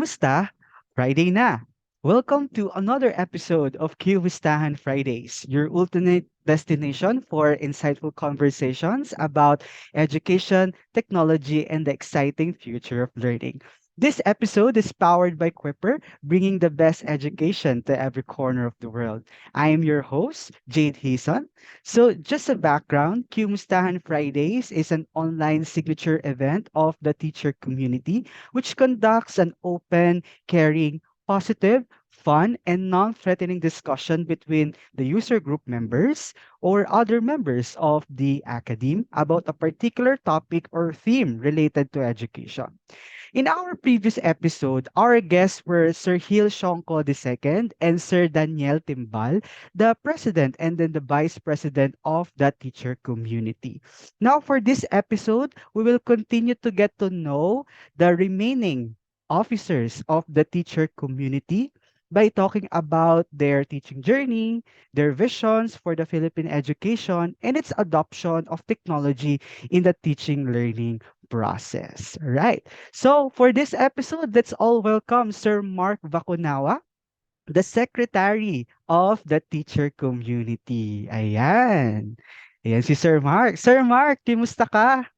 Kumusta? Friday na. Welcome to another episode of Q-mustahan Fridays, your ultimate destination for insightful conversations about education, technology, and the exciting future of learning. This episode is powered by Quipper, bringing the best education to every corner of the world. I am your host, Jade Hason. So, just a background, Q-mustahan Fridays is an online signature event of the teacher community which conducts an open, caring, positive, fun, and non threatening discussion between the user group members or other members of the academe about a particular topic or theme related to education. In our previous episode, our guests were Sir Hil Shonko II and Sir Daniel Timbal, the president and then the vice president of the teacher community. Now, for this episode, we will continue to get to know the remaining officers of the teacher community by talking about their teaching journey, their visions for the Philippine education, and its adoption of technology in the teaching learning process. Right. So for this episode, let's all welcome Sir Mark Vacunawa, the Secretary of the Teacher Community. Ayan. Ayan si Sir Mark. Sir Mark, kimusta ka?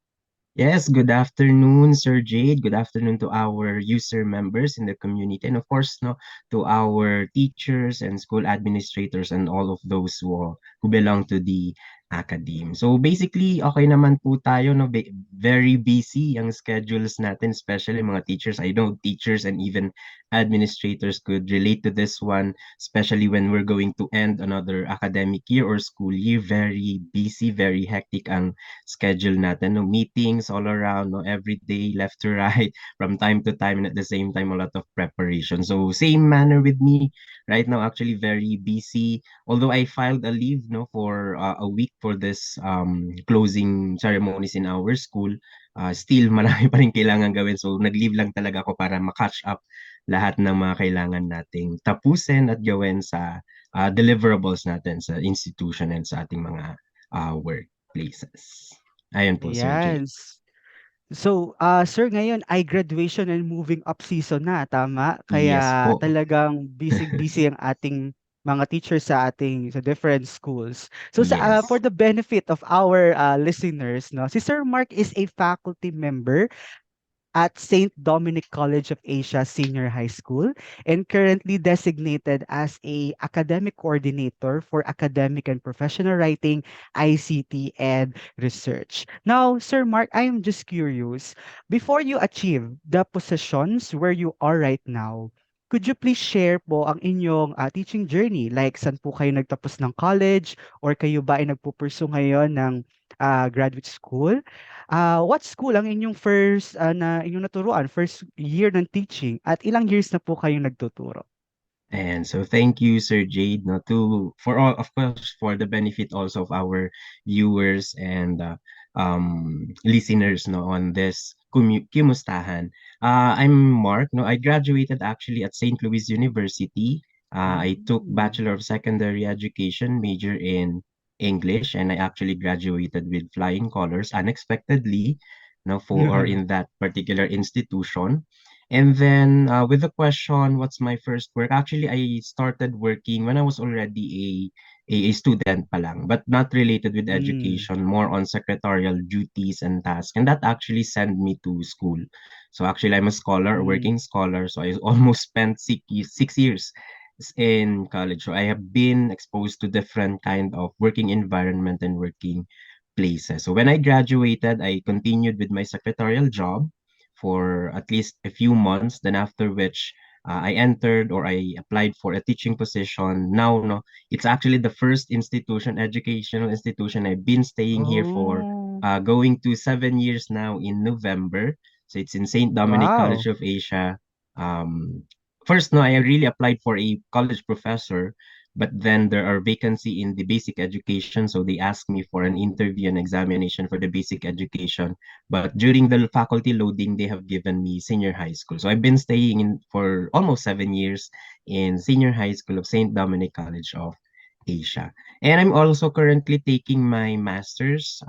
Yes, good afternoon, Sir Jade. Good afternoon to our user members in the community, and of course, no, to our teachers and school administrators and all of those who belong to the academe. So basically, okay naman po tayo, no, very busy ang schedules natin, especially mga teachers. I know teachers and even administrators could relate to this one, especially when we're going to end another academic year or school year. Very busy, very hectic ang schedule natin, no, meetings all around, no, every day, left to right, from time to time, and at the same time, a lot of preparation. So same manner with me right now, actually very busy. Although I filed a leave, no, for a week for this closing ceremonies in our school, still marami pa rin kailangan gawin. So nag-leave lang talaga ako para ma-catch up lahat ng mga kailangan nating tapusin at gawin sa deliverables natin sa institution and sa ating mga workplaces. Ayun po, Sir Jay. Ayan. So, sir, ngayon ay graduation and moving up season na, tama? Yes Kaya po. talagang busy-busy ang ating mga teachers sa different schools. So, for Yes. the benefit of our listeners, no, si Sir Mark is a faculty member at St. Dominic College of Asia Senior High School and currently designated as a academic coordinator for academic and professional writing, ICT, and research. Now, Sir Mark, I am just curious, before you achieve the positions where you are right now, could you please share po ang inyong teaching journey? Like, saan po kayo nagtapos ng college or kayo ba ay nagpupursu ngayon ng graduate school? What school ang inyong first na inyong naturuan, first year ng teaching at ilang years na po kayong nagtuturo? And so thank you, Sir Jade, no, to for all, of course, for the benefit also of our viewers and listeners, no, on this Kumustahan. I'm Mark. No, I graduated actually at St. Louis University. I took Mm. Bachelor of Secondary Education, major in English, and I actually graduated with flying colors unexpectedly, no, for in that particular institution. And then with the question, what's my first work? Actually, I started working when I was already a student pa lang, but not related with Hmm. education, more on secretarial duties and tasks. And that actually sent me to school. So actually, I'm a scholar, a Hmm. working scholar. So I almost spent 6 years in college. So I have been exposed to different kind of working environment and working places. So when I graduated, I continued with my secretarial job for at least a few months. Then after which I entered or I applied for a teaching position. Now, no, it's actually the first institution, educational institution. I've been staying here for Oh, going to 7 years now in November. So it's in St. Dominic College wow. of Asia. First, no, I really applied for a college professor, but then there are vacancy in the basic education, so they asked me for an interview and examination for the basic education. But during the faculty loading, they have given me senior high school. So I've been staying in for almost 7 years in senior high school of St. Dominic College of Asia. And I'm also currently taking my master's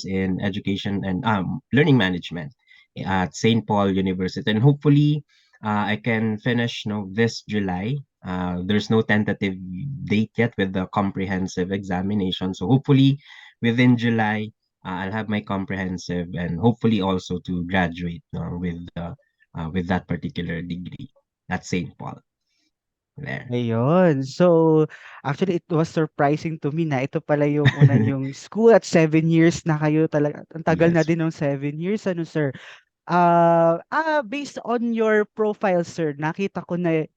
in education and learning management at St. Paul University. And hopefully, I can finish, this July. There's no tentative date yet with the comprehensive examination. So hopefully within July, I'll have my comprehensive and hopefully also to graduate with that particular degree at St. Paul. There. Ayun. So, actually it was surprising to me na ito pala yung una niyong school at 7 years na kayo talaga. Ang tagal na Yes. din ng 7 years, ano sir? Based on your profile, sir, nakita ko na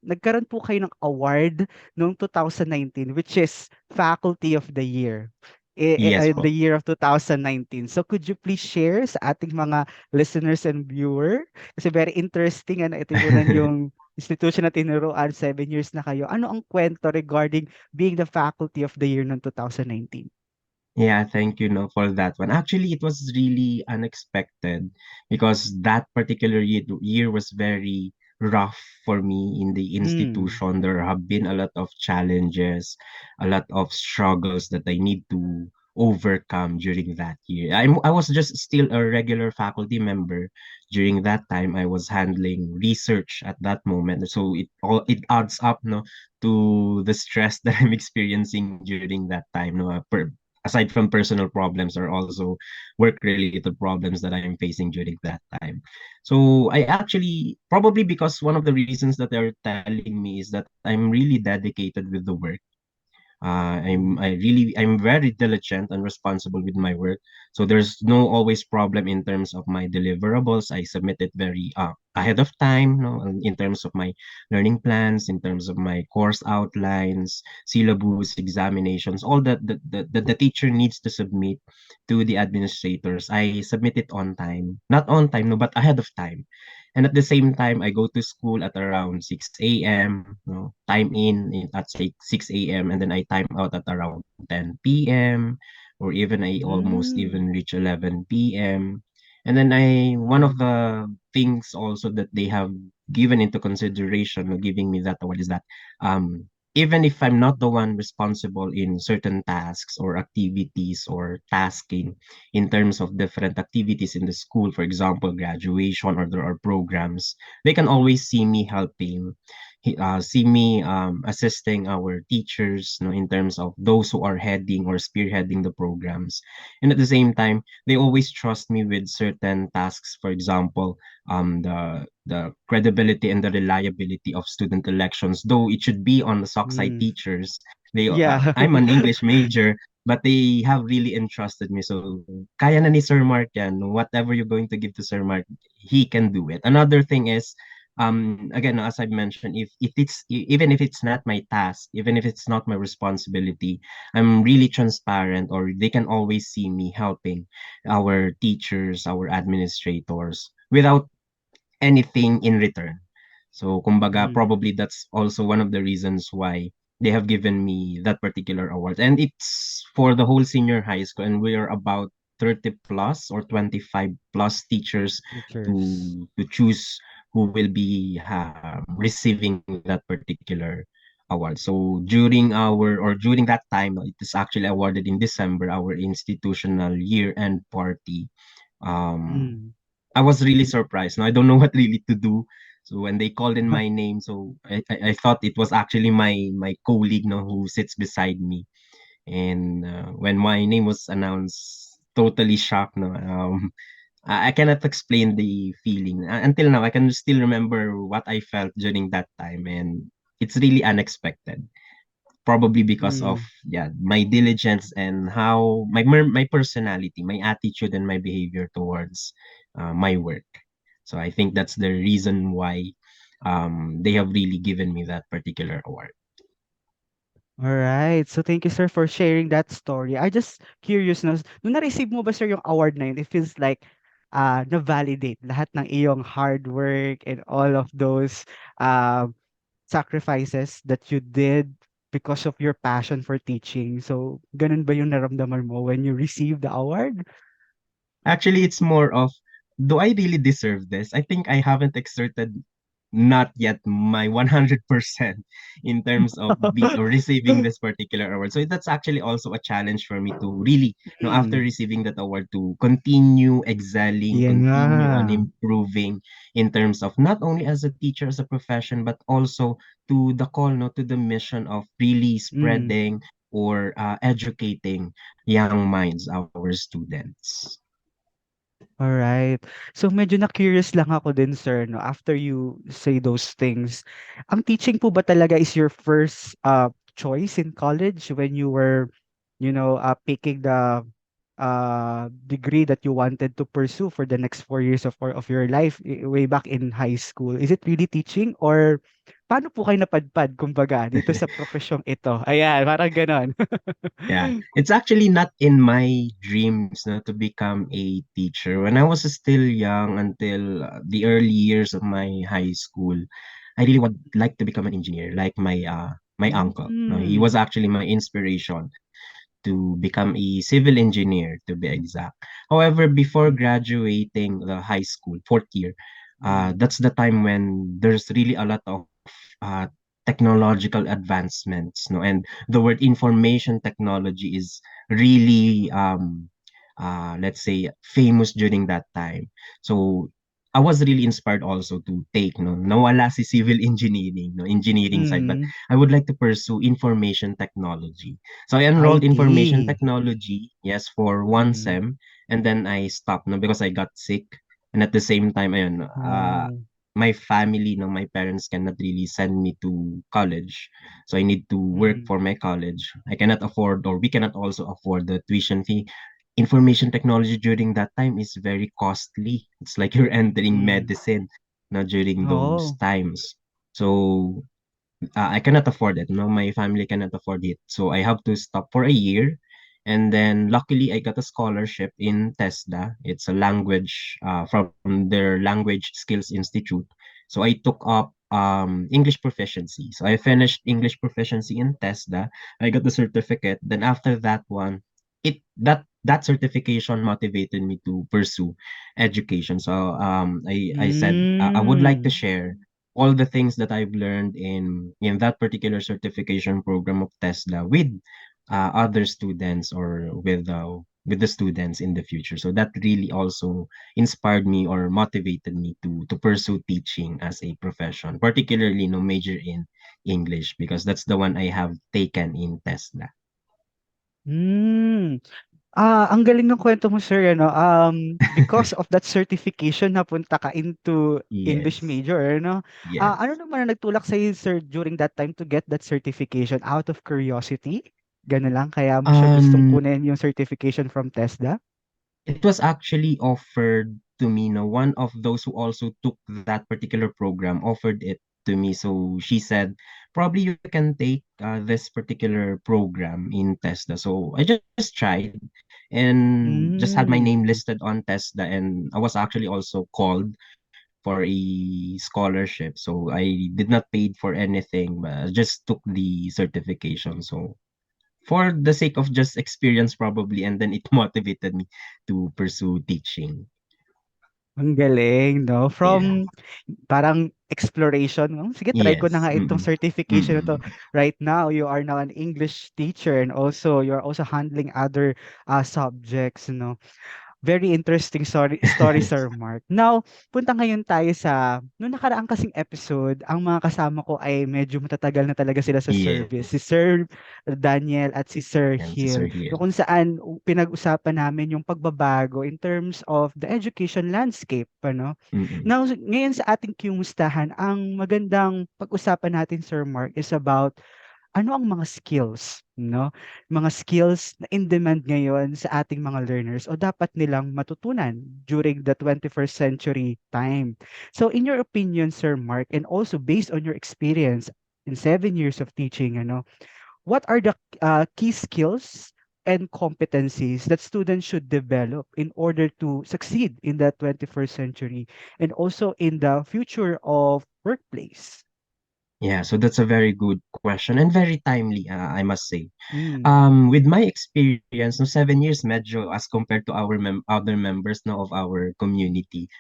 nagkaroon po kayo ng award noong 2019, which is Faculty of the Year. Yes The po. year of 2019. So could you please share sa ating mga listeners and viewer? Kasi very interesting ano, ito yung una yung institution na tinuruan, 7 years na kayo. Ano ang kwento regarding being the Faculty of the Year noong 2019? Yeah, thank you, for that one. Actually, it was really unexpected because that particular year was very rough for me in the Mm. institution. There have been a lot of challenges, a lot of struggles that I need to overcome during that year. I was just still a regular faculty member during that time. I was handling research at that moment, so it adds up, no, to the stress that I'm experiencing during that time, no, aside from personal problems or also work related problems that I'm facing during that time. So I actually probably because one of the reasons that they're telling me is that I'm really dedicated with the work. I'm very diligent and responsible with my work. So there's no always problem in terms of my deliverables. I submit it very ahead of time, no, in terms of my learning plans, in terms of my course outlines, syllabus, examinations, all that the teacher needs to submit to the administrators. I submit it on time. Not on time, no, but ahead of time. And at the same time, I go to school at around 6 a.m., no, time at say 6 a.m. and then I time out at around 10 p.m. or even I almost Mm. even reach 11 p.m. And then one of the things also that they have given into consideration of giving me that award is that even if I'm not the one responsible in certain tasks or activities or tasking, in terms of different activities in the school, for example, graduation or there are programs, they can always see me helping, see me assisting our teachers, in terms of those who are heading or spearheading the programs. And at the same time, they always trust me with certain tasks, for example, the credibility and the reliability of student elections, though it should be on the sockside Mm. teachers. Yeah. I'm an English major, but they have really entrusted me. So, kaya na ni Sir Mark yan. Whatever you're going to give to Sir Mark, he can do it. Another thing is, again, as I've mentioned, even if it's not my task, even if it's not my responsibility, I'm really transparent, or they can always see me helping our teachers, our administrators, without anything in return. So, kumbaga, Mm. probably that's also one of the reasons why they have given me that particular award. And it's for the whole senior high school, and we are about 30 plus or 25 plus teachers Teachers. to choose who will be receiving that particular award. So during that time, it is actually awarded in December, our institutional year-end party. Um, Mm. I was really surprised. No, I don't know what really to do. So when they called in my name, so I thought it was actually my colleague, no, who sits beside me. And when my name was announced, totally shocked. No, I cannot explain the feeling. Until now, I can still remember what I felt during that time, and it's really unexpected. Probably because of, Mm. yeah, my diligence and how my personality, my attitude and my behavior towards my work. So I think that's the reason why they have really given me that particular award. Alright. So thank you, sir, for sharing that story. I just curious na, nung na-receive mo ba, sir, yung award na yun, it feels like na-validate lahat ng iyong hard work and all of those uh, sacrifices that you did because of your passion for teaching. So, ganun ba yung naramdaman mo when you received the award? Actually, it's more of, do I really deserve this? I think I haven't exerted not yet my 100% in terms of be or receiving this particular award. So that's actually also a challenge for me to really, after Hmm, receiving that award, to continue excelling, yan nga. continue on improving in terms of not only as a teacher, as a profession, but also to the call, no, to the mission of really Hmm. spreading or educating young minds, our students. Alright. So medyo na-curious lang ako din sir 'no, after you say those things. Ang teaching po ba talaga is your first, choice in college when you were, picking the, degree that you wanted to pursue for the next 4 years of your life way back in high school? Is it really teaching or paano po kayo napadpad kumbaga dito sa propesyong ito? Ayan, parang gano'n. Yeah, it's actually not in my dreams na to become a teacher. When I was still young, until the early years of my high school, I really would like to become an engineer, like my uncle. No, he was Hmm, actually my inspiration to become a civil engineer, to be exact. However, before hmm, graduating the high school, fourth year, hmm, that's the time when there's really a lot of technological advancements, no, and the word information technology is really let's say famous during that time. So I was really inspired also to take, no, nawala si civil engineering, no, engineering side, but hmm. I would like to pursue information technology. So I enrolled information IT. technology, yes, for one Mm. sem, and then I stopped, no, because I got sick. And at the same time, ayun, Oh. my family, no, my parents cannot really send me to college. So I need to work Mm. for my college. I cannot afford, or we cannot also afford the tuition fee. Information technology during that time is very costly. It's like you're entering Mm. medicine, no, during those Oo. times. So I cannot afford it. No, my family cannot afford it. So I have to stop for a year. And then luckily I got a scholarship in TESDA. It's a language from their Language Skills Institute. So I took up English proficiency. So I finished English proficiency in TESDA. I got the certificate. Then after that one, that certification motivated me to pursue education. So I said I would like to Hmm. share all the things that I've learned in that particular certification program of Tesla with other students, or with the students in the future. So that really also inspired me or motivated me to pursue teaching as a profession, particularly no major in English, because that's the one I have taken in Tesla. Hmm. Ang galing ng kwento mo sir ano, because of that certification napunta ka into English Yes. major ano? Ano Yes. naman ang nagtulak sa'yo sir during that time to get that certification, out of curiosity? Gano'n lang kaya mo siya gustong Um, kunin yung certification from TESDA? It was actually offered to me, no, one of those who also took that particular program offered it to me. So she said, probably you can take this particular program in TESDA. So I just tried and just had my name Hmm. listed on TESDA. And I was actually also called for a scholarship. So I did not paid for anything, but I just took the certification. So for the sake of just experience probably, and then it motivated me to pursue teaching. Ang galing 'no, Yeah. from parang exploration, sige try ko na Yes. nga itong Mm. certification na 'to. Mm. Right now, you are now an English teacher and also you're also handling other, subjects 'no. Very interesting story, Sir Mark. Now, punta ngayon tayo sa nung nakaraan kasing episode, ang mga kasama ko ay medyo matatagal na talaga sila sa service. Yes. Si Sir Daniel at si Sir And si Sir Hill. No, Hill. kung saan pinag-usapan namin yung pagbabago in terms of the education landscape, ano. Mm. Now, ngayon sa ating Q-mustahan, ang magandang pag-usapan natin, Sir Mark, is about ano ang mga skills, no? Mga skills na in demand ngayon sa ating mga learners o dapat nilang matutunan during the 21st century time. So in your opinion, Sir Mark, and also based on your experience in 7 years of teaching, what are the key skills and competencies that students should develop in order to succeed in the 21st century and also in the future of workplace? Yeah, so that's a very good question and very timely, I must say. Mm. With my experience, no, 7 years medyo as compared to our other members, no, of our community,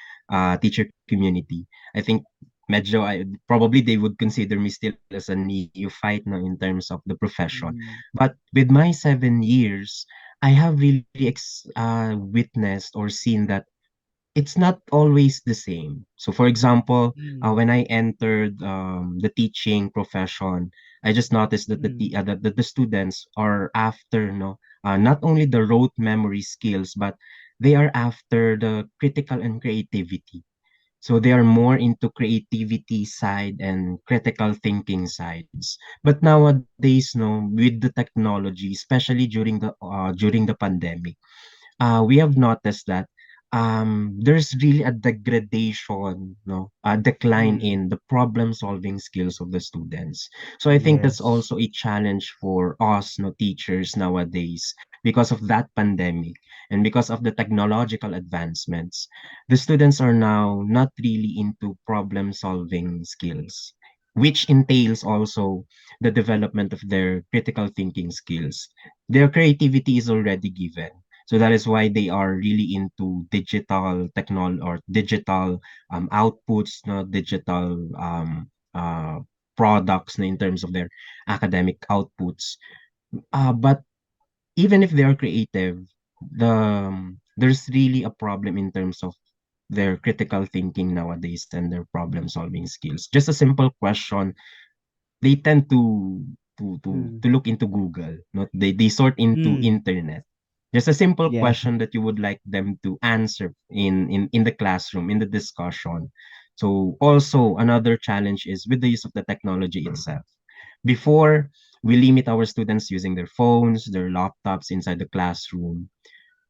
teacher community, I think medyo probably they would consider me still as a neophyte no, in terms of the profession. Mm. But with my 7 years, I have really witnessed or seen that it's not always the same. So, for example, Mm. when I entered the teaching profession, I just noticed that Mm. the students are after no, not only the rote memory skills, but they are after the critical and creativity. So they are more into creativity side and critical thinking sides. But nowadays, no, with the technology, especially during the pandemic, we have noticed that there's really a degradation, no, a decline Mm. in the problem solving skills of the students. So I think that's Yes. also a challenge for us, no, teachers nowadays because of that pandemic and because of the technological advancements. The students are now not really into problem solving skills, which entails also the development of their critical thinking skills. Their creativity is already given, so that is why they are really into digital technol or digital outputs, no, digital products na in terms of their academic outputs. But even if they are creative, there's really a problem in terms of their critical thinking nowadays and their problem solving skills. Just a simple question, they tend Mm. to look into Google, not they sort into Mm. internet. Just a simple Yeah. question that you would like them to answer in the classroom, in the discussion. So also another challenge is with the use of the technology itself. Before, we limit our students using their phones, their laptops inside the classroom.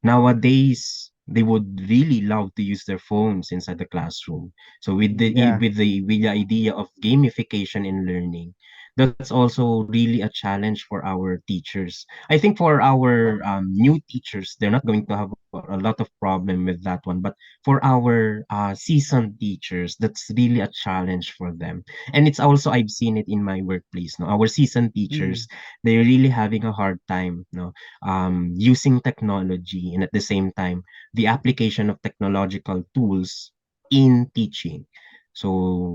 Nowadays, they would really love to use their phones inside the classroom. So Yeah. with the idea of gamification in learning, that's also really a challenge for our teachers. I think for our new teachers, they're not going to have a lot of problem with that one. But for our seasoned teachers, that's really a challenge for them. And it's also I've seen it in my workplace. No, our seasoned Mm. teachers, they're really having a hard time. No, using technology and at the same time the application of technological tools in teaching. So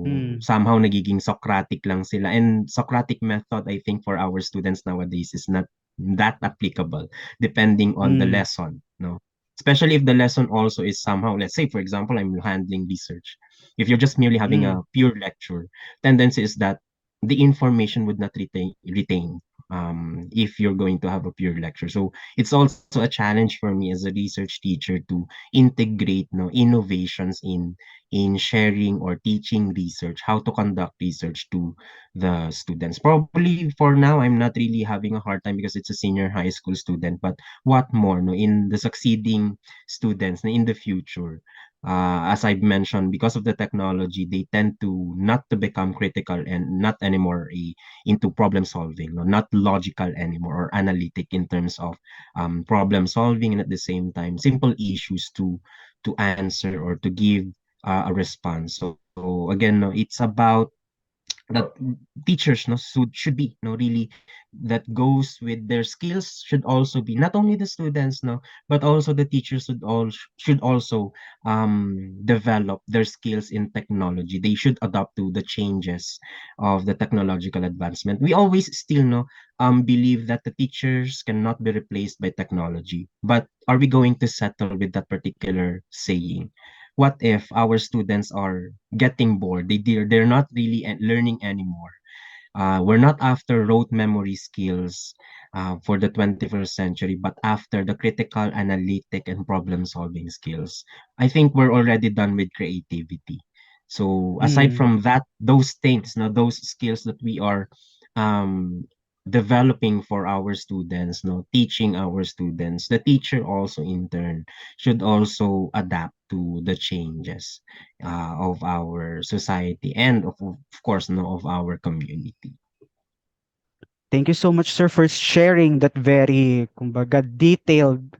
Mm. somehow nagiging Socratic lang sila, and Socratic method I think for our students nowadays is not that applicable depending on the Mm. lesson, no, especially if the lesson also is somehow, let's say for example I'm handling research. If you're just merely having Mm. a pure lecture, tendency is that the information would not retain if you're going to have a pure lecture. So it's also a challenge for me as a research teacher to integrate no innovations in sharing or teaching research, how to conduct research to the students. Probably for now, I'm not really having a hard time because it's a senior high school student, but what more no in the succeeding students na in the future, as I've mentioned, because of the technology, they tend to not to become critical and not anymore into problem solving, no? Not logical anymore or analytic in terms of problem solving, and at the same time simple issues to answer or to give a response. So again, no, it's about that teachers no should be no really that goes with their skills should also be not only the students no but also the teachers should also develop their skills in technology. They should adapt to the changes of the technological advancement. We always still know believe that the teachers cannot be replaced by technology, but are we going to settle with that particular saying? What if our students are getting bored? They're not really learning anymore. We're not after rote memory skills for the 21st century, but after the critical, analytic, and problem-solving skills. I think we're already done with creativity. So aside Mm. from that, those things, no, those skills that we are um, developing for our students, no, teaching our students, the teacher also in turn should also adapt to the changes of our society and of course no of our community. Thank you so much, sir, for sharing that very, kumbaga, detailed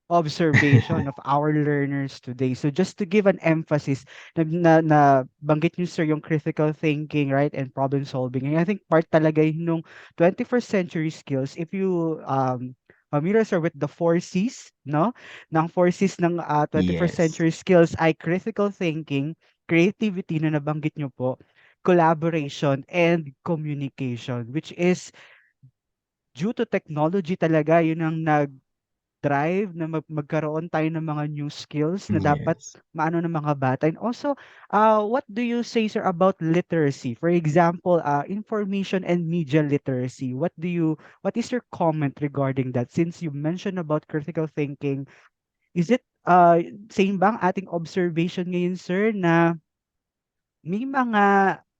observation of our learners today. So just to give an emphasis, na banggit niyo, sir, yung critical thinking, right, and problem solving. And I think part talaga yun nung 21st century skills. If you familiar, sir, with the four C's, no? Ng four C's ng 21st Yes. century skills ay critical thinking, creativity na nabanggit niyo po, collaboration and communication, which is due to technology talaga yun ang drive na magkaroon tayo ng mga new skills na dapat Yes. maano ng mga bata. And also, what do you say, sir, about literacy? For example, information and media literacy. What is your comment regarding that? Since you mentioned about critical thinking, is it same bang ating observation ngayon, sir, na may mga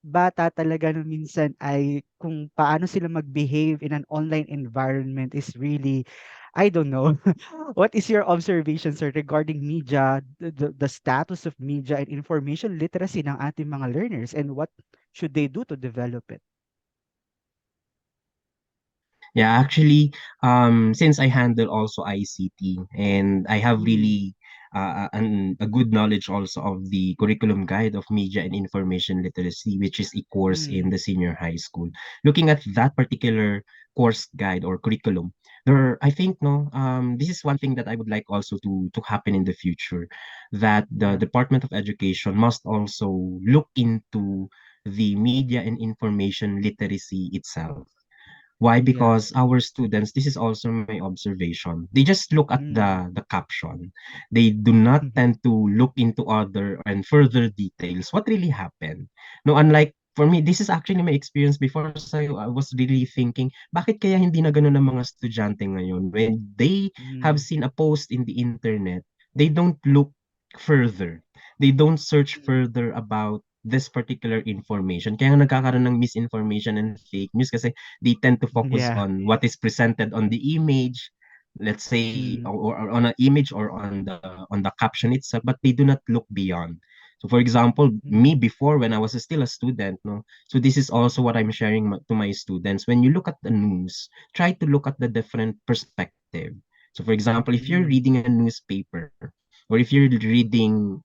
bata talaga na minsan ay kung paano sila mag-behave in an online environment is really, I don't know. What is your observation, sir, regarding media, the status of media and information literacy ng ating mga learners, and what should they do to develop it? Yeah, actually, since I handle also ICT and I have Mm, really a good knowledge also of the curriculum guide of media and information literacy, which is a course in mm, the senior high school. Looking at that particular course guide or curriculum, I think no, this is one thing that I would like also to happen in the future, that the yeah, Department of Education must also look into the media and information literacy itself. Why? yeah, Because our students, this is also my observation. They just look at mm, the caption. They do not tend to look into other and further details. What really happened? No, unlike for me, this is actually my experience before. So I was really thinking, bakit kaya hindi na ganun ang mga estudyante ngayon? When they have mm, seen a post in the internet, they don't look further. They don't search mm, further about this particular information. Kaya nga nagkakaroon ng misinformation and fake news kasi they tend to focus yeah, on what is presented on the image, let's say, mm, or on an image or on the caption itself, but they do not look beyond. So for example, me mm, before when I was still a student, no, so this is also what I'm sharing to my students. When you look at the news, try to look at the different perspective. So for example, if you're mm, reading a newspaper or if you're reading,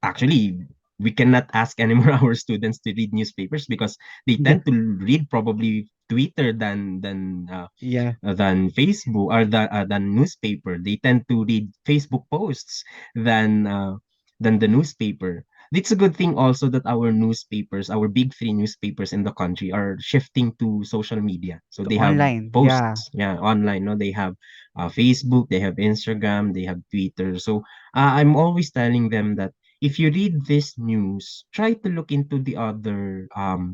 actually, we cannot ask anymore our students to read newspapers because they yeah, tend to read probably Twitter yeah, than Facebook or than newspaper. They tend to read Facebook posts than the newspaper. It's a good thing also that our newspapers, our big three newspapers in the country, are shifting to social media. So to they have online, yeah, posts, yeah, online. No, they have Facebook, they have Instagram, they have Twitter. So I'm always telling them that if you read this news, try to look into the other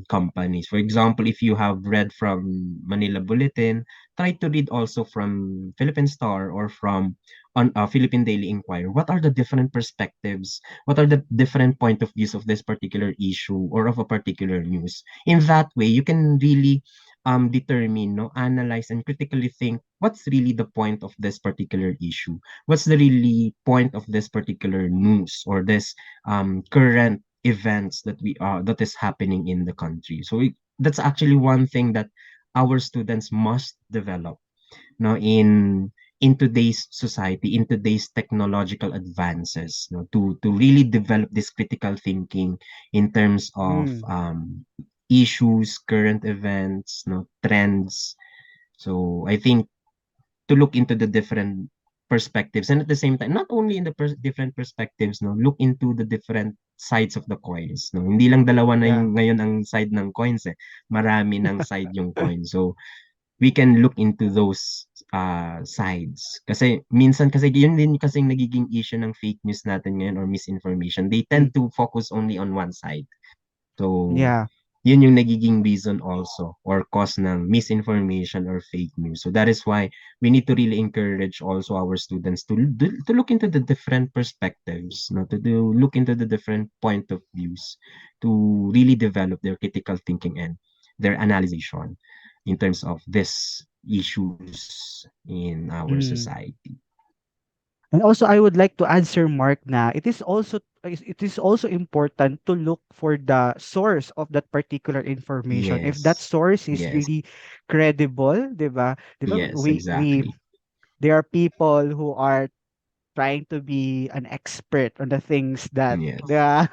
companies. For example, if you have read from Manila Bulletin, try to read also from Philippine Star or from on Philippine Daily Inquirer. What are the different perspectives? What are the different point of views of this particular issue or of a particular news? In that way, you can really determine, no, analyze and critically think what's really the point of this particular issue. What's the really point of this particular news or this current events that is happening in the country. So that's actually one thing that our students must develop now in today's society, in today's technological advances, to really develop this critical thinking in terms of mm, issues, current events, trends. So I think to look into the different perspectives and at the same time not only in the different perspectives, look into the different sides of the coins, hindi lang dalawa na yeah, yung ngayon ang side ng coins, marami ng side yung coin. So we can look into those sides kasi minsan kasi yun din kasi nagiging issue ng fake news natin ngayon or misinformation. They mm, tend to focus only on one side. So, yeah, yun yung nagiging reason also or cause ng misinformation or fake news. So that is why we need to really encourage also our students to look into the different perspectives, to look into the different point of views, to really develop their critical thinking and their analyzation in terms of these issues in our mm. society. And also, I would like to answer Mark na it is also important to look for the source of that particular information. If that Yes. source is Yes. really credible, 'di ba? 'Di ba? Yes, exactly. There are people who are trying to be an expert on the things that, Yes. 'di ba?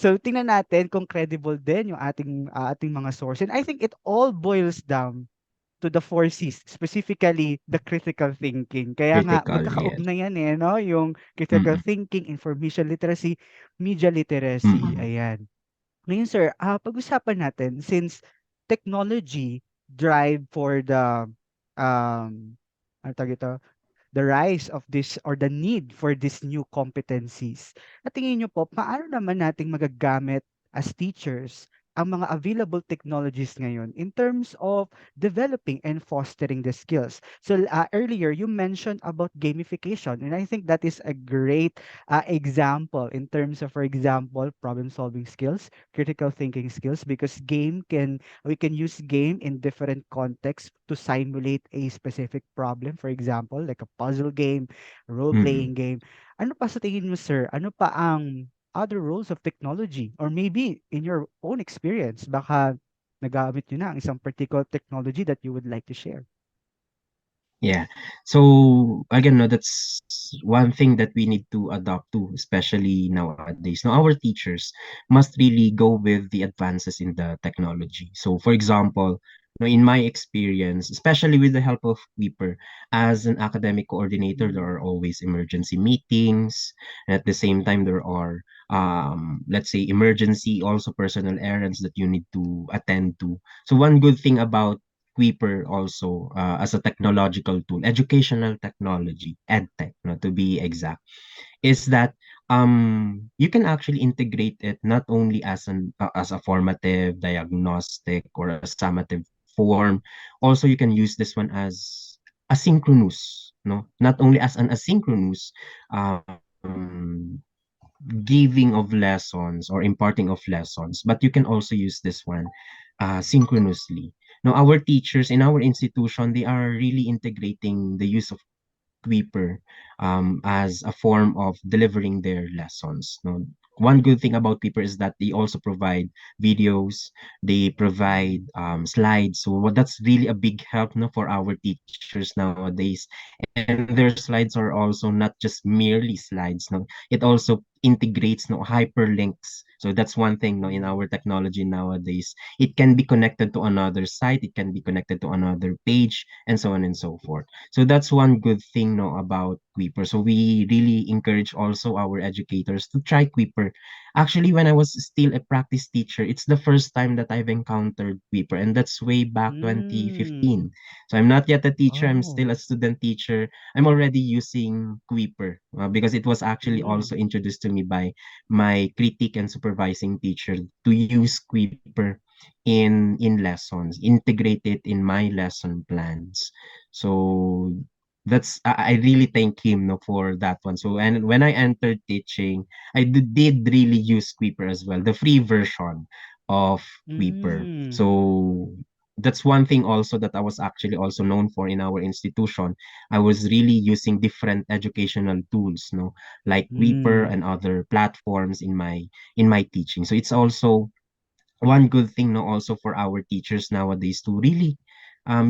So tingnan natin kung credible din yung ating mga source. And I think it all boils down to the four C's, specifically the critical thinking. Kaya nga Critical, yes. magkakaugnay yan eh, no? Yung critical Mm-mm. thinking, information literacy, media literacy. Mm-mm. Ayan. Ngayon sir, pag-usapan natin since technology drive for the ano tawag ito? The rise of this or the need for these new competencies. At tingin niyo po, paano naman nating magagamit as teachers ang mga available technologies ngayon in terms of developing and fostering the skills. So earlier you mentioned about gamification, and I think that is a great example in terms of, for example, problem solving skills, critical thinking skills, because we can use game in different contexts to simulate a specific problem, for example, like a puzzle game, role-playing Mm-mm. game. Ano pa sa tingin mo, sir? Ano pa ang other roles of technology? Or maybe in your own experience, baka nagamit nyo na ang isang particular technology that you would like to share. Yeah. So again, no, that's one thing that we need to adopt to, especially nowadays. Now, our teachers must really go with the advances in the technology. So, for example, no, in my experience, especially with the help of Weeper, as an academic coordinator, there Mm, are always emergency meetings. And at the same time, there are, let's say, emergency also personal errands that you need to attend to. So, one good thing about Weeper also as a technological tool, educational technology, edtech, no, to be exact, is that you can actually integrate it not only as a formative, diagnostic, or a summative form. Also, you can use this one as asynchronous, no, not only as an asynchronous giving of lessons or imparting of lessons, but you can also use this one synchronously. Now, our teachers in our institution, they are really integrating the use of Weeper as a form of delivering their lessons. No? One good thing about Weeper is that they also provide videos, they provide mm, slides. So that's really a big help, no, for our teachers nowadays. And their slides are also not just merely slides. No, it also integrates no hyperlinks. So that's one thing, no, in our mm, technology nowadays. It can be connected to another site, it can be connected to another page, and so on and so forth. So that's one good thing, no, about Quipper. So we really encourage also our educators to try Quipper. Actually, when I was still a practice teacher, it's the first time that I've encountered Quipper, and that's way back mm. 2015. So I'm not yet a teacher, I'm Oh, still a student teacher. I'm already using Quipper because it was actually mm, also introduced to me by my critic and supervising teacher to use Quipper in lessons, integrate it in my lesson plans. So I really thank him, no, for that one. So and when I entered teaching, did really use Quipper as well, the free version of Quipper. mm, So that's one thing also that I was actually also known for in our institution. I was really using different educational tools, no, like Quipper mm, and other platforms in my teaching. So it's also one good thing, no, also for our teachers nowadays to really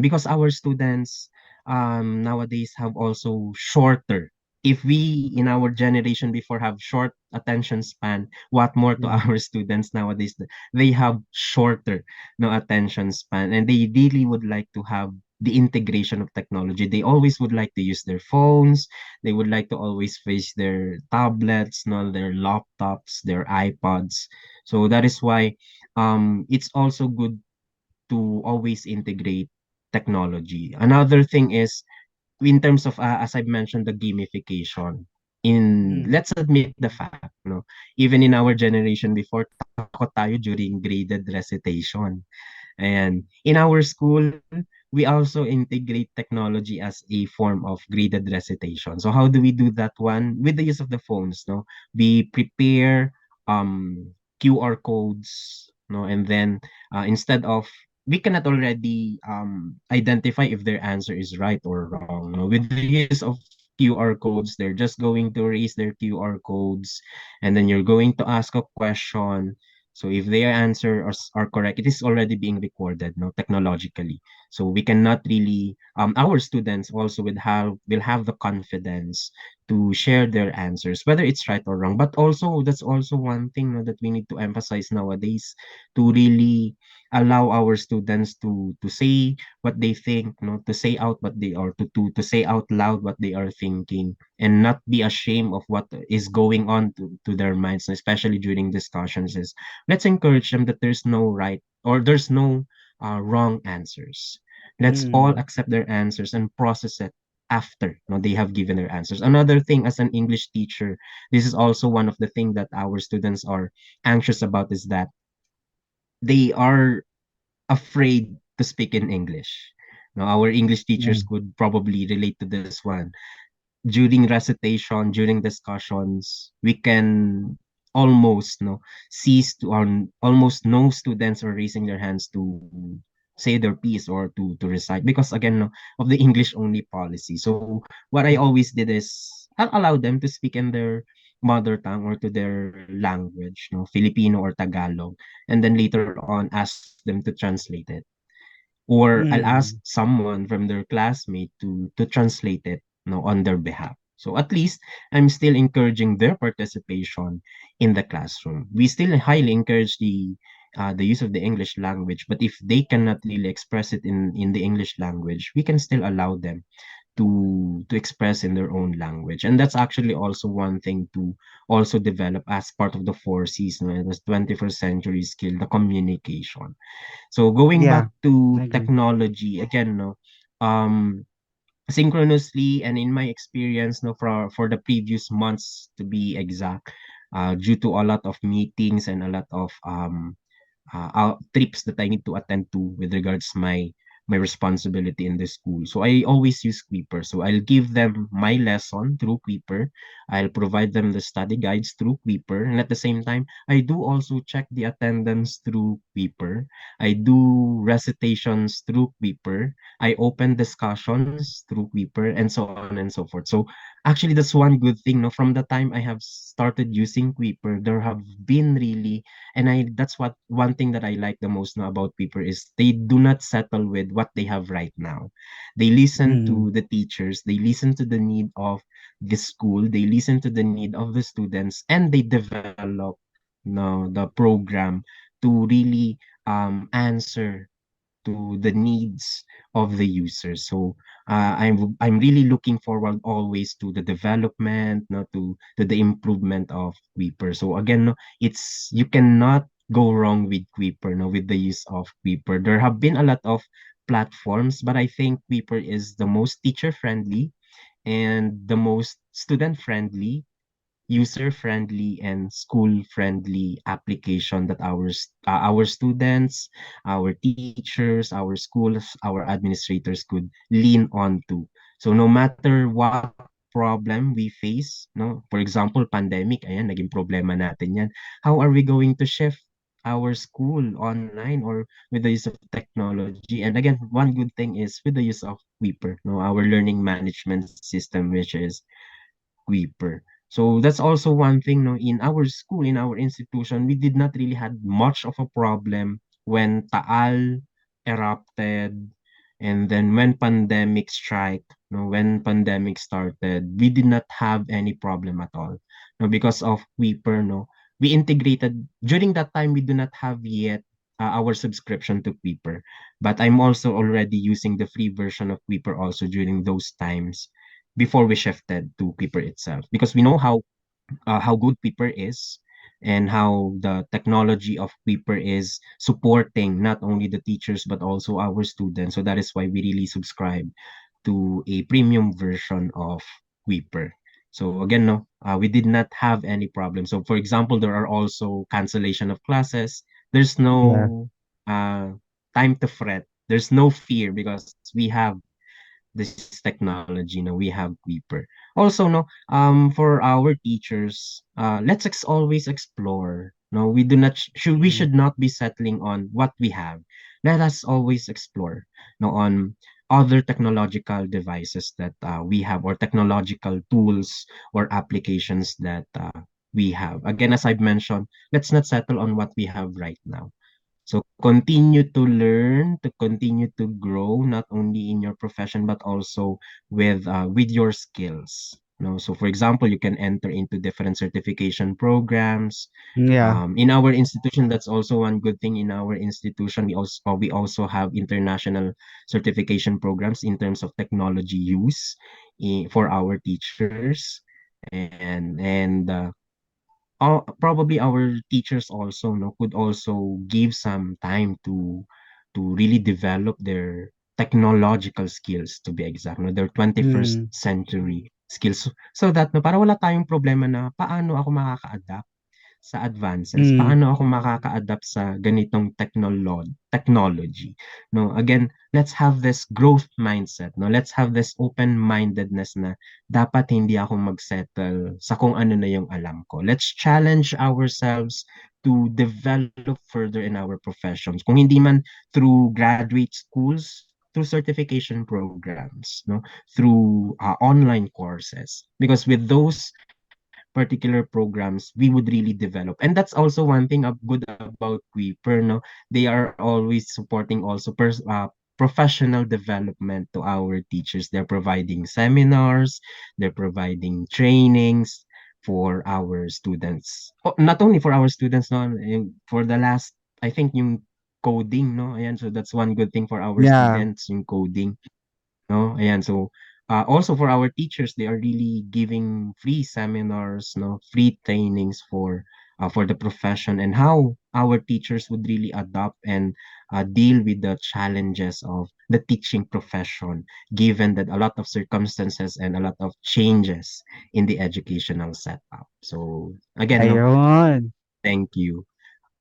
because our students nowadays have also shorter, if we in our generation before have short attention span, what more to yeah. our students nowadays, they have shorter no attention span, and they really would like to have the integration of technology. They always would like to use their phones, they would like to always face their tablets, no, their laptops, their iPods. So that is why it's also good to always integrate technology. Another thing is in terms of as I've mentioned, the gamification. In Mm, let's admit the fact, no, even in our generation before, takot tayo during graded recitation. And in our school, we also integrate technology as a form of graded recitation. So how do we do that one? With the use of the phones, no? We prepare QR codes, no, and then instead of we cannot already identify if their answer is right or wrong. No? With the use of QR codes, they're just going to raise their QR codes, and then you're going to ask a question. So if their answer are correct, it is already being recorded, no, technologically. So we cannot really our students also will have the confidence to share their answers, whether it's right or wrong. But also that's also one thing, no, that we need to emphasize nowadays, to really allow our students to say what they think, no, to say out what they are to say out loud what they are thinking, and not be ashamed of what is going on to their minds, especially during discussions. Is let's encourage them that there's no right or there's no wrong answers. Let's all Mm. accept their answers and process it after, no, they have given their answers. Another thing, as an English teacher, this is also one of the things that our students are anxious about, is that they are afraid to speak in English. Now, our English teachers Mm. could probably relate to this one. During recitation, during discussions, we can almost, no, cease to almost no students are raising their hands to say their piece or to recite, because again, no, of the English only policy. So what I always did is I'll allow them to speak in their mother tongue or to their language, no, Filipino or Tagalog, and then later on ask them to translate it, or I'll ask Mm. someone from their classmate to translate it, no, on their behalf. So at least I'm still encouraging their participation in the classroom. We still highly encourage the use of the English language, but if they cannot really express it in the English language, we can still allow them to express in their own language. And that's actually also one thing to also develop as part of the four C's, no, this 21st century skill, the communication. So going Yeah, back to I agree. technology again, no, um, synchronously and in my experience, no, for the previous months to be exact, due to a lot of meetings and a lot of trips that I need to attend to with regards my responsibility in the school. So I always use Quiper. So I'll give them my lesson through Quiper. I'll provide them the study guides through Quiper. And at the same time, I do also check the attendance through Quiper. I do recitations through Quiper. I open discussions through Quiper, and so on and so forth. So actually, that's one good thing. No, from the time I have started using Quiper, there have been really, and I that's what one thing that I like the most now about people is they do not settle with what they have right now. They listen Mm. to the teachers, they listen to the need of the school, they listen to the need of the students, and they develop, no, the program to really answer to the needs of the user. So I'm really looking forward always to the development, no, to the improvement of Weeper. So again, no, it's you cannot go wrong with Weeper, no, with the use of Weeper. There have been a lot of platforms, but I think Weeper is the most teacher friendly and the most student friendly, user-friendly and school-friendly application that our students, our teachers, our schools, our administrators could lean on to. So no matter what problem we face, no, for example, pandemic, ayan, naging problema natin yan. How are we going to shift our school online or with the use of technology? And again, one good thing is with the use of Weeper, no, our learning management system, which is Weeper. So that's also one thing, no, in our school, in our institution, we did not really had much of a problem when Taal erupted, and then when pandemic strike, no, when pandemic started, we did not have any problem at all. No, because of Weeper, no, we integrated during that time. We do not have yet our subscription to Weeper, but I'm also already using the free version of Weeper also during those times before we shifted to Clipper itself, because we know how good Clipper is and how the technology of Clipper is supporting not only the teachers but also our students. So that is why we really subscribe to a premium version of Clipper. So again, no, we did not have any problem. So for example, there are also cancellation of classes. There's Yeah. no time to fret. There's no fear because we have this technology, no, we have Weeper. Also, no, for our teachers, always explore. No, we do not should we Mm. should not be settling on what we have. Let us always explore, no, on other technological devices that we have, or technological tools or applications that we have. Again, as I've mentioned, let's not settle on what we have right now. So continue to learn, to continue to grow, not only in your profession but also with your skills. No, so for example, you can enter into different certification programs. Yeah. In our institution, that's also one good thing. In our institution, we also have international certification programs in terms of technology use for our teachers, and probably our teachers also could also give some time to really develop their technological skills, to be exact, their 21st Mm. century skills, so that para wala tayong problema na paano ako makaka-adapt sa advances, Mm. paano ako makaka-adapt sa ganitong technology, no? Again, let's have this growth mindset, no? Let's have this open-mindedness na dapat hindi ako mag-settle sa kung ano na yung alam ko. Let's challenge ourselves to develop further in our professions. Kung hindi man through graduate schools, through certification programs, no? Through online courses. Because with those particular programs, we would really develop. And that's also one thing good about Queeper, no? They are always supporting also professional development to our teachers. They're providing seminars, they're providing trainings for our students. Oh, not only for our students, no, for the last, I think yung coding, no? Ayan, so that's one good thing for our Yeah. students, yung coding. No, ayan. So, also for our teachers, they are really giving free seminars, no, free trainings for the profession and how our teachers would really adopt and deal with the challenges of the teaching profession, given that a lot of circumstances and a lot of changes in the educational setup. So, again, no, Ayun. thank you.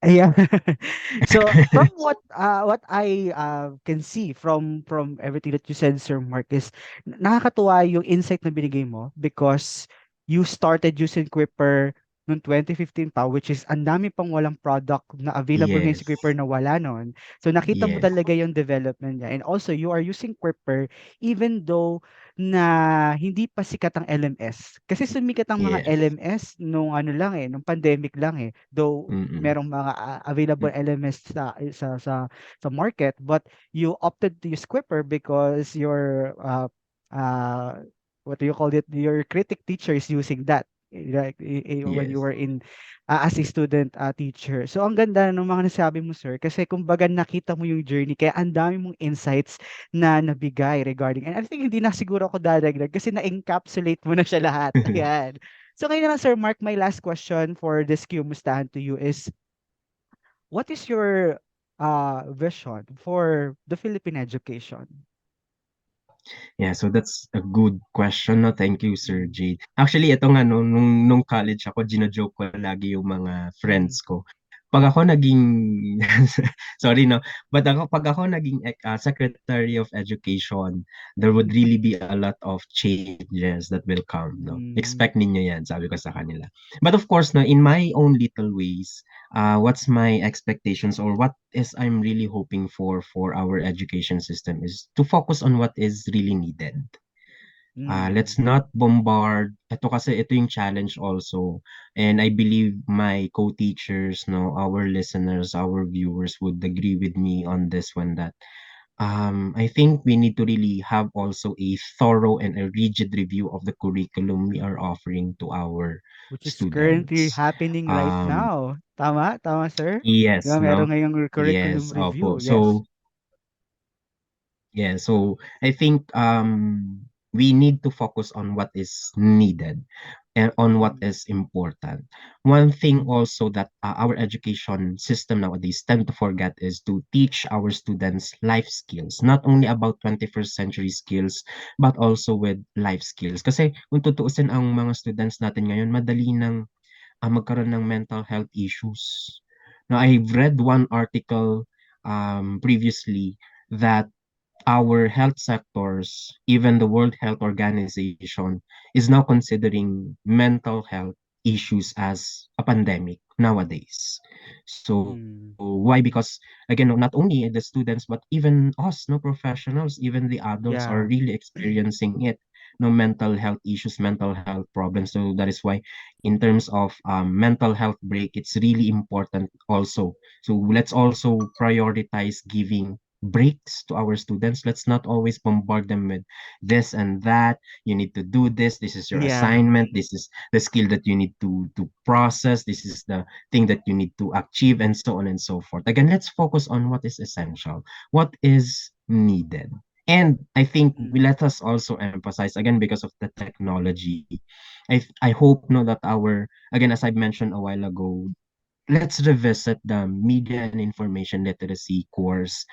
Yeah. So from what I can see from everything that you said, Sir Mark, is nakakatuwa yung insight na binigay mo because you started using Quipper noong 2015 pa, which is ang dami pang walang product na available ngayon sa Yes, Quipper na wala nun. So nakita mo yes, talaga yung development niya. And also you are using Quipper even though na hindi pa sikat ang LMS. Kasi sumikat ang mga yes. LMS nung ano lang nung pandemic lang though Mm-mm. merong mga available LMS sa market, but you opted to use Quipper because your uh what do you call it, your critic teacher is using that, like when you Yes. were in as a student teacher. So ang ganda ng mga nasabi mo, sir, kasi kumbaga nakita mo yung journey kaya ang dami mong insights na nabigay regarding, and I think hindi na siguro ako dadagdag kasi na-encapsulate mo na siya lahat. Ayan. So ngayon na lang, Sir Mark, my last question for this Q-mustahan to you is, what is your vision for the Philippine education? Yeah, so that's a good question, no? Thank you, Sir Mm, Jade. Actually, ito nga, no, nung college ako, gino-joke ko lagi yung mga mm, friends ko. Pag ako naging, sorry, no, but pag ako naging Secretary of Education, there would really be a lot of changes that will come, no? mm, Expect ninyo yan, sabi ko sa kanila. But of course, no, in my own little ways, what's my expectations or what is I'm really hoping for our education system is to focus on what is really needed. mm, Let's not bombard. Ito yung challenge also. And I believe my co-teachers, no, our listeners, our viewers would agree with me on this one that I think we need to really have also a thorough and a rigid review of the curriculum we are offering to our which is currently students. happening right Um, now. Tama? Tama, sir? Di ba yes, meron no? ngayong curriculum Yes, review? opo. Yes. So I think we need to focus on what is needed and on what Mm, is important. One thing also that our education system nowadays tend to forget is to teach our students life skills, not only about 21st century skills, but also with life skills. Kasi kung tutuusin ang mga students natin ngayon, madali nang magkaroon ng mental health issues. Now, I've read one article previously that our health sectors, even the World Health Organization, is now considering mental health issues as a pandemic nowadays. So mm, why? Because again, no, not only the students, but even us, no professionals, even the adults are yeah. really experiencing it. no mental health issues, mental health problems. So that is why in terms of mental health break, it's really important also. So let's also prioritize giving breaks to our students. Let's not always bombard them with this and that. You need to do this. This is your Yeah. assignment. This is the skill that you need to process. This is the thing that you need to achieve, and so on and so forth. Again, let's focus on what is essential, what is needed. And I think we Mm. let us also emphasize again because of the technology. I hope no that our again as I mentioned a while ago, let's revisit the media and information literacy course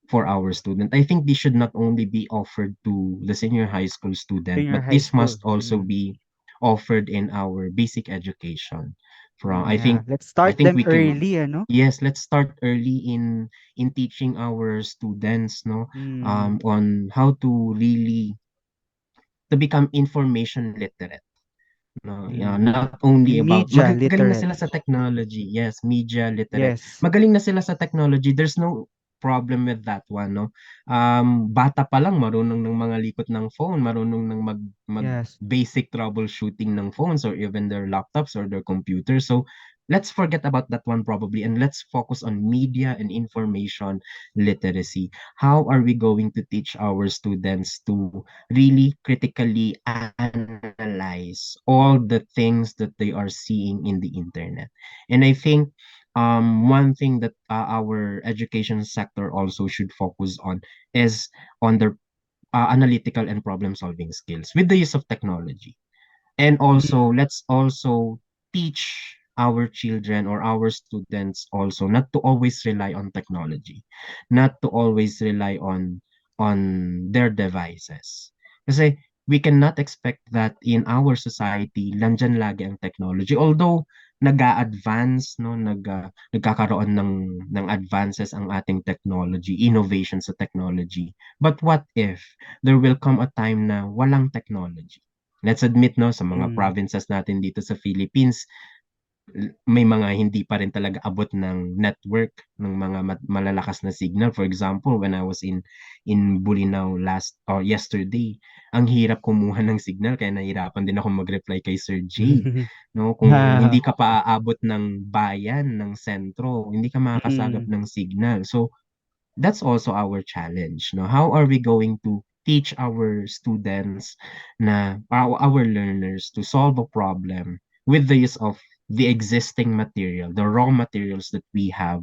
for our student. I think this should not only be offered to the senior high school student, Senior but high this school. must also Mm. be offered in our basic education. From Yeah. Let's I start think them we can early, ano? yes, let's start early in teaching our students no Mm. on how to really to become information literate. No, yeah, Mm. not only about Media magaling na sila literate. sa technology. Yes, media literate. Yes. Magaling na sila sa technology. There's no problem with that one, no. Bata pa lang marunong ng mga likot ng phone, marunong ng mag Yes. basic troubleshooting ng phones or even their laptops or their computers. So let's forget about that one probably and let's focus on media and information literacy. How are we going to teach our students to really critically analyze all the things that they are seeing in the internet. And I think one thing that our education sector also should focus on is on their analytical and problem solving skills with the use of technology. And also, Mm. let's also teach our children or our students also not to always rely on technology, not to always rely on their devices. Kasi we cannot expect that in our society, nandyan lagi ang technology. Although nag-a-advance, no, nagkakaroon ng advances ang ating technology, innovation sa technology. But what if there will come a time na walang technology? Let's admit 'no, sa mga Mm. provinces natin dito sa Philippines, may mga hindi pa rin talaga abot ng network ng mga malalakas na signal. For example, when I was in Bolinao last or yesterday, ang hirap kumuha ng signal kaya nahirapan din ako mag-reply kay Sir Jade, 'no? Kung hindi Ah. ka pa aabot ng bayan, ng sentro, hindi ka makakasagap Mm. ng signal. So that's also our challenge, no? How are we going to teach our students na our learners to solve a problem with the use of the existing material, the raw materials that we have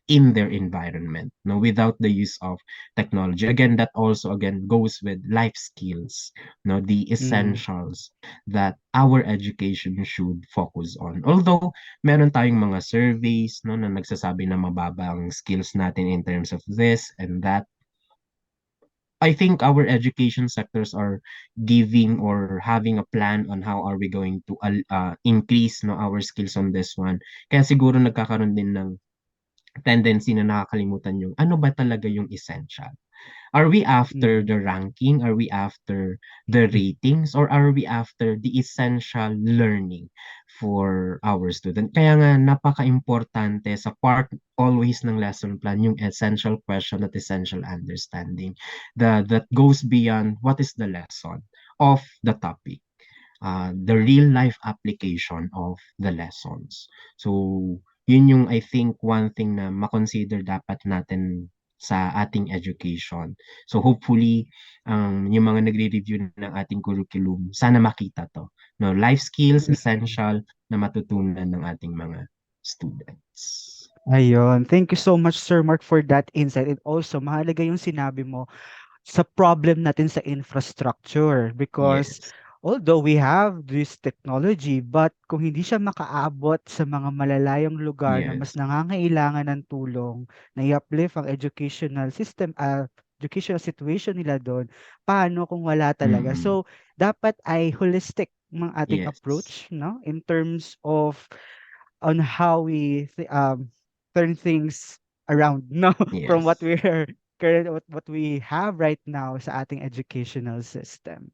in their environment, no, without the use of technology. Again, that also again goes with life skills, no, the Mm. essentials that our education should focus on. Although meron tayong mga surveys, no, na nagsasabi na mababa ang skills natin in terms of this and that. I think our education sectors are giving or having a plan on how are we going to increase no our skills on this one. Kaya siguro nagkakaroon din ng tendency na nakakalimutan yung ano ba talaga yung essential. Are we after Mm. the ranking? Are we after the ratings? Or are we after the essential learning for our student? Kaya nga napaka-importante sa part always ng lesson plan yung essential question at essential understanding that goes beyond what is the lesson of the topic, the real life application of the lessons. So, yun yung I think one thing na makonsider dapat natin sa ating education. So hopefully, yung mga nagre-review ng ating curriculum, sana makita to. No, life skills Mm. essential na matutunan ng ating mga students. Ayun. Thank you so much, Sir Mark, for that insight. And also, mahalaga yung sinabi mo sa problem natin sa infrastructure because Yes. although we have this technology but kung hindi siya makaabot sa mga malalayong lugar na mas Yes. nangangailangan ng tulong na i-uplift ang educational system educational situation nila doon, paano kung wala talaga? Mm-mm. So, dapat ay holistic ng ating Yes. approach, no? In terms of on how we turn things around, no? From what Yes. we're what we have right now sa ating educational system.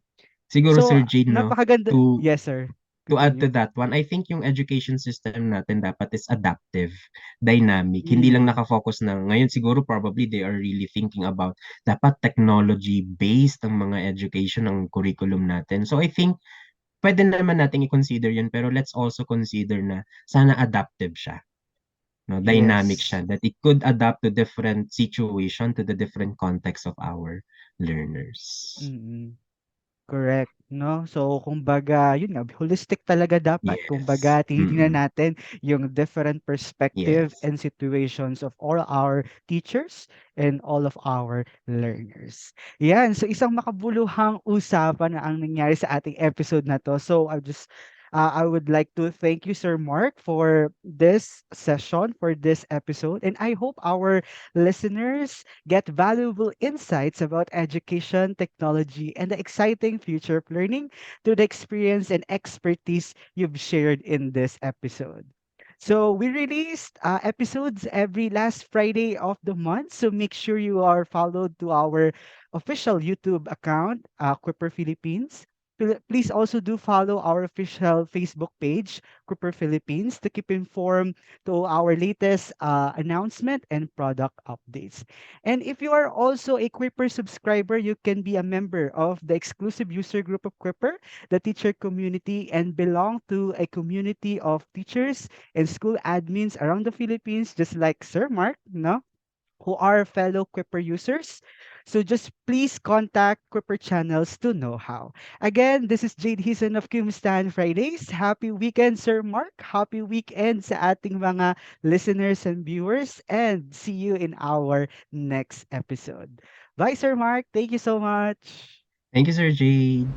Siguro So, Sir Jane, no, napakaganda. to Yes, sir. To add to continue. that one, I think yung education system natin dapat is adaptive, dynamic. Hindi lang Mm, naka-focus na ngayon siguro probably they are really thinking about dapat technology-based ang mga education ng curriculum natin. So I think pwede naman nating i-consider yun pero let's also consider na sana adaptive siya, no? Dynamic siya yes. that it could adapt to different situation, to the different context of our learners. Mm. Correct, 'no? So, kumbaga, yun nga, holistic talaga dapat. Yes. Kumbaga, tinitingnan Mm. natin yung different perspective Yes. and situations of all our teachers and all of our learners. Yan, so isang makabuluhang usapan na ang nangyari sa ating episode na 'to. So, I would like to thank you, Sir Mark, for this session, for this episode, and I hope our listeners get valuable insights about education, technology, and the exciting future of learning through the experience and expertise you've shared in this episode. So we released episodes every last Friday of the month. So make sure you are followed to our official YouTube account, Quipper Philippines. Please also do follow our official Facebook page, Cooper Philippines, to keep informed to our latest announcement and product updates. And if you are also a Quipper subscriber, you can be a member of the exclusive user group of Quipper, the teacher community, and belong to a community of teachers and school admins around the Philippines, just like Sir Mark, no? Who are fellow Quipper users. So just please contact Quipper channels to know how. Again, this is Jade Hison of Q-mustahan Fridays. Happy weekend, Sir Mark. Happy weekend sa ating mga listeners and viewers. And see you in our next episode. Bye, Sir Mark. Thank you so much. Thank you, Sir Jade.